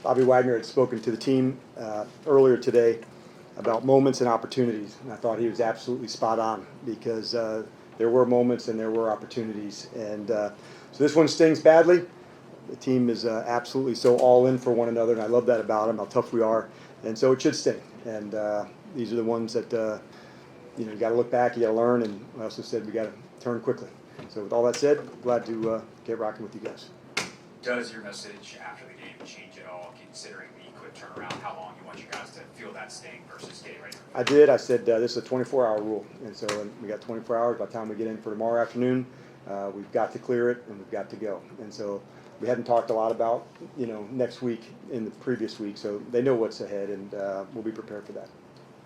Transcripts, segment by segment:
Bobby Wagner had spoken to the team earlier today about moments and opportunities, and I thought he was absolutely spot on because there were moments and there were opportunities. And so this one stings badly. The team is absolutely so all in for one another, and I love that about them, how tough we are. And so it should sting. And these are the ones that you got to look back, you got to learn, and I also said we got to turn quickly. So with all that said, glad to get rocking with you guys. Does your message after the game change at all, considering the quick turnaround, how long you want you guys to feel that sting versus getting ready? I did. I said this is a 24-hour rule, and so we got 24 hours. By the time we get in for tomorrow afternoon, we've got to clear it and we've got to go. And so we hadn't talked a lot about next week in the previous week, so they know what's ahead, and we'll be prepared for that.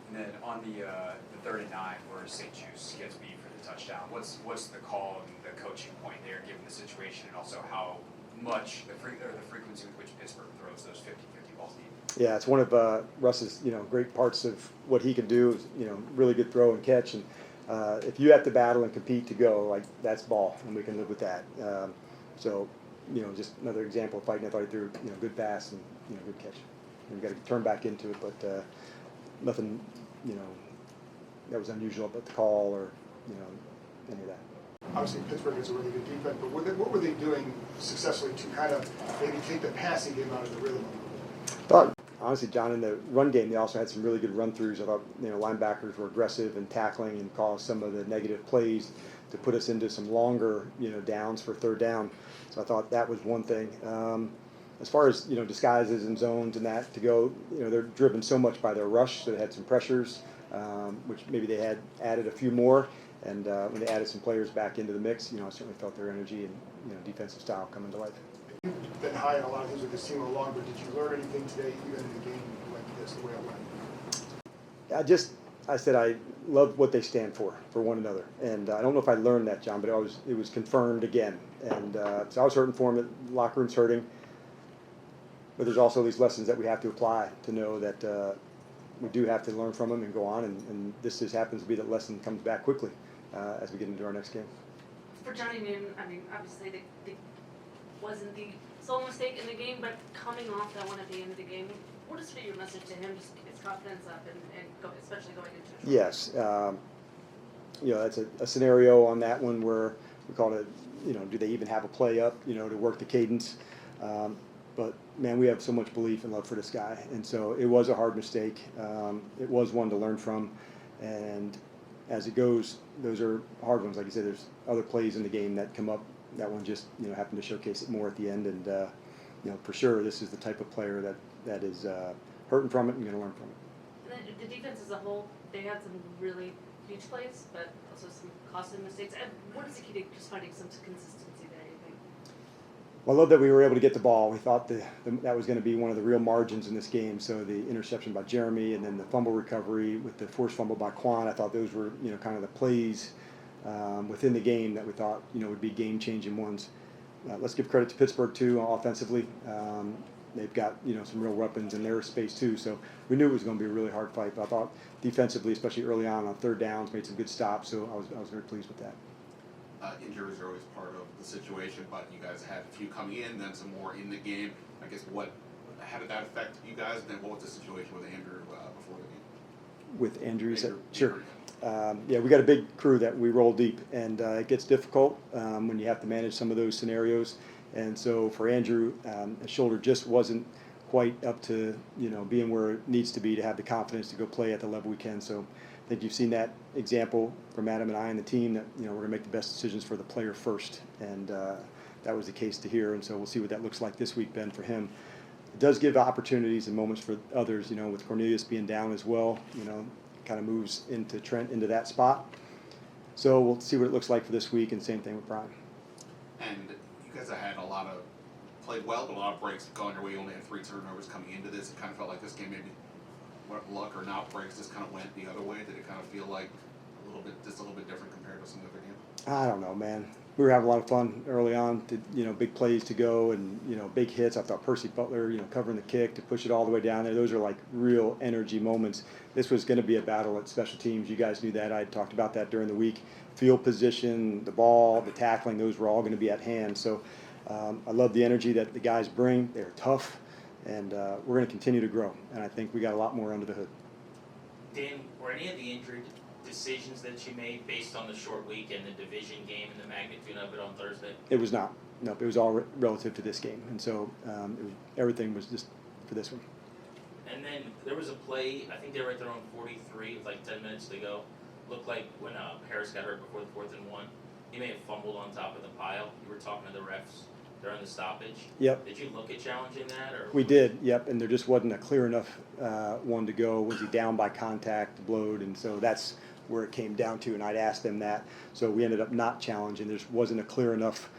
And then on the 3rd and 9, where St. Jude's gets beat for the touchdown, what's the call and the coaching point there, given the situation, and also how much the frequency with which Pittsburgh throws those 50-50 balls deep? Yeah, it's one of Russ's great parts of what he can do. Really good throw and catch, and if you have to battle and compete to go, that's ball, and we can live with that. So just another example of fighting. I thought he threw good pass and good catch. And we got to turn back into it, but nothing that was unusual about the call or any of that. Obviously, Pittsburgh is a really good defense, but what were they doing successfully to kind of maybe take the passing game out of the rhythm? Thought, honestly, John, in the run game, they also had some really good run-throughs. I thought linebackers were aggressive and tackling and caused some of the negative plays to put us into some longer downs for 3rd down. So I thought that was one thing. As far as disguises and zones and that to go, they're driven so much by their rush, so they had some pressures, which maybe they had added a few more. And when they added some players back into the mix, I certainly felt their energy and defensive style come into life. You've been high in a lot of things with this team all along, but did you learn anything today, even in the game like this, the way it went? I said I love what they stand for one another. And I don't know if I learned that, John, but it was confirmed again. And so I was hurting for them. The locker room's hurting. But there's also these lessons that we have to apply to know that we do have to learn from them and go on. And this just happens to be that lesson comes back quickly as we get into our next game. For Johnny Newton, I mean, obviously they wasn't the sole mistake in the game, but coming off that one at the end of the game, what is your message to him? Just get his confidence up and especially going into it. Yes. That's a scenario on that one where we call it, do they even have a play up, to work the cadence? But, man, we have so much belief and love for this guy. And so it was a hard mistake. It was one to learn from. And as it goes, those are hard ones. Like you said, there's other plays in the game that come up. That one just, happened to showcase it more at the end. And, for sure, this is the type of player that is hurting from it and going to learn from it. And then the defense as a whole, they had some really huge plays, but also some costly mistakes. And what is the key to just finding some consistency there, you think? Well, I love that we were able to get the ball. We thought that was going to be one of the real margins in this game. So the interception by Jeremy and then the fumble recovery with the forced fumble by Quinn, I thought those were kind of the plays within the game that we thought would be game-changing ones. Let's give credit to Pittsburgh too offensively. They've got some real weapons in their space too. So we knew it was going to be a really hard fight. But I thought defensively, especially early on 3rd downs, made some good stops. So I was very pleased with that. Injuries are always part of the situation, but you guys had a few coming in, then some more in the game. I guess how did that affect you guys, and then what was the situation with Andrew before the game? With Andrew, sure. Yeah. We got a big crew that we roll deep, and it gets difficult when you have to manage some of those scenarios. And so for Andrew, his shoulder just wasn't quite up to being where it needs to be to have the confidence to go play at the level we can. So I think you've seen that example from Adam and I and the team that we're going to make the best decisions for the player first, and that was the case to here. And so we'll see what that looks like this week, Ben, for him. It does give opportunities and moments for others. With Cornelius being down as well, kind of moves into Trent into that spot. So we'll see what it looks like for this week, and same thing with Brian. And you guys have had played well, but a lot of breaks going your way. You only had 3 turnovers coming into this. It kind of felt like this game maybe, luck or not, breaks just kind of went the other way. Did it kind of feel like a little bit different compared to some of the other games? I don't know, man. We were having a lot of fun early on. Big plays to go and big hits. I thought Percy Butler, covering the kick to push it all the way down there. Those are like real energy moments. This was going to be a battle at special teams. You guys knew that. I had talked about that during the week. Field position, the ball, the tackling, those were all going to be at hand. So I love the energy that the guys bring. They're tough, and we're going to continue to grow. And I think we got a lot more under the hood. Dan, were any of the injury decisions that you made based on the short week and the division game and the magnitude of it on Thursday? It was not. Nope, it was all relative to this game. And so everything was just for this one. And then there was a play, I think they were at their own 43 with like 10 minutes to go. Looked like when Harris got hurt before the 4th and 1, he may have fumbled on top of the pile. You were talking to the refs during the stoppage. Yep. Did you look at challenging that? Or We did, yep, and there just wasn't a clear enough one to go. Was he down by contact, blowed, and so that's where it came down to, and I'd asked them that. So we ended up not challenging. There just wasn't a clear enough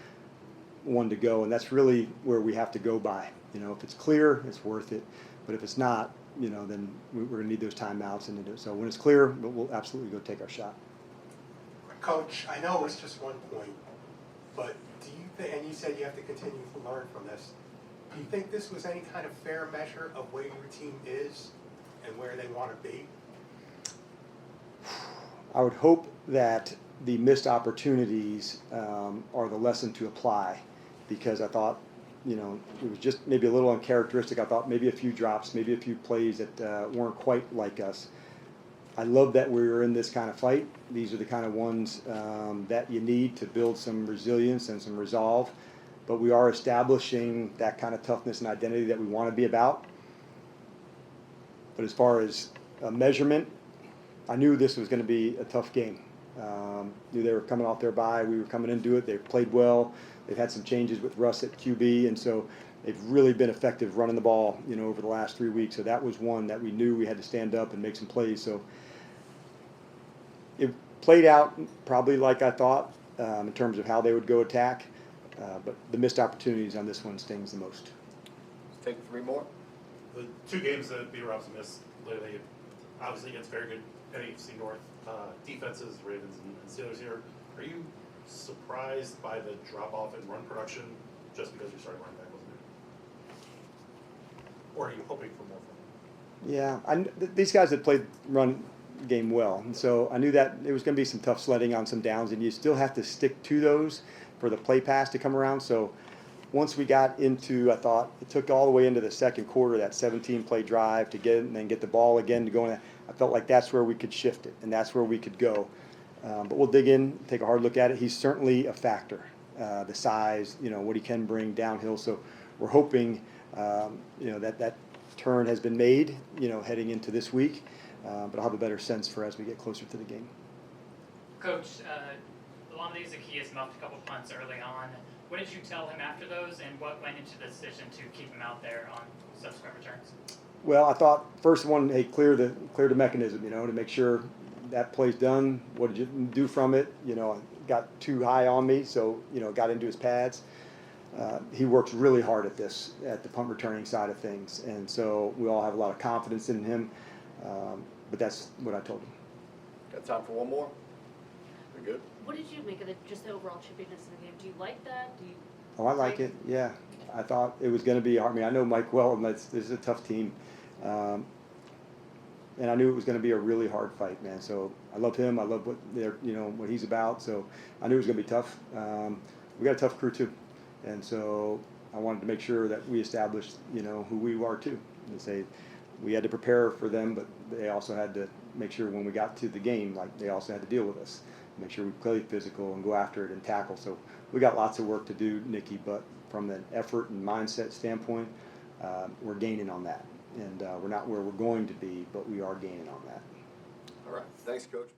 one to go, and that's really where we have to go by. You know, if it's clear, it's worth it, but if it's not, you know, then we're going to need those timeouts. And so when it's clear, we'll absolutely go take our shot. Coach, I know it's just 1 point, but do you think, and you said you have to continue to learn from this, do you think this was any kind of fair measure of where your team is and where they want to be? I would hope that the missed opportunities are the lesson to apply, because I thought, you know, it was just maybe a little uncharacteristic. I thought maybe a few drops, maybe a few plays that weren't quite like us. I love that we were in this kind of fight. These are the kind of ones that you need to build some resilience and some resolve. But we are establishing that kind of toughness and identity that we want to be about. But as far as a measurement, I knew this was going to be a tough game. Knew they were coming off their bye. We were coming into it. They played well. They've had some changes with Russ at QB, and so they've really been effective running the ball, you know, over the last 3 weeks. So that was one that we knew we had to stand up and make some plays. So it played out probably like I thought in terms of how they would go attack, but the missed opportunities on this one stings the most. Let's take 3 more. The 2 games that Peter Robson missed, lately, obviously against very good NFC North defenses, Ravens and Steelers here. Are you surprised by the drop-off in run production just because your starting running back wasn't there? Or are you hoping for more from them? Yeah, these guys had played run game well, and so I knew that it was going to be some tough sledding on some downs, and you still have to stick to those for the play pass to come around. So once we got into, I thought it took all the way into the second quarter, that 17-play drive to get it and then get the ball again to go in. I felt like that's where we could shift it, and that's where we could go. But we'll dig in, take a hard look at it. He's certainly a factor, the size, you know, what he can bring downhill. So we're hoping, you know, that turn has been made, you know, heading into this week. But I'll have a better sense for as we get closer to the game. Coach, Lamade Zacchaeus muffed a couple punts early on. What did you tell him after those, and what went into the decision to keep him out there on subsequent returns? Well, I thought first one, hey, clear the mechanism, you know, to make sure that play's done. What did you do from it? You know, got too high on me, so, you know, got into his pads. He works really hard at this, at the punt returning side of things, and so we all have a lot of confidence in him. But that's what I told him. Got time for 1 more? We're good. What did you make of just the overall chippiness in the game? Do you like that? Do you? Oh, I like it. Yeah, I thought it was going to be hard. I mean, I know Mike well, and this is a tough team, and I knew it was going to be a really hard fight, man. So I love him. I love what what he's about. So I knew it was going to be tough. We got a tough crew too, and so I wanted to make sure that we established, you know, who we are too, and say we had to prepare for them, but they also had to make sure when we got to the game, like they also had to deal with us, make sure we play physical and go after it and tackle. So we got lots of work to do, Nikki, but from an effort and mindset standpoint, we're gaining on that. And we're not where we're going to be, but we are gaining on that. All right. Thanks, Coach.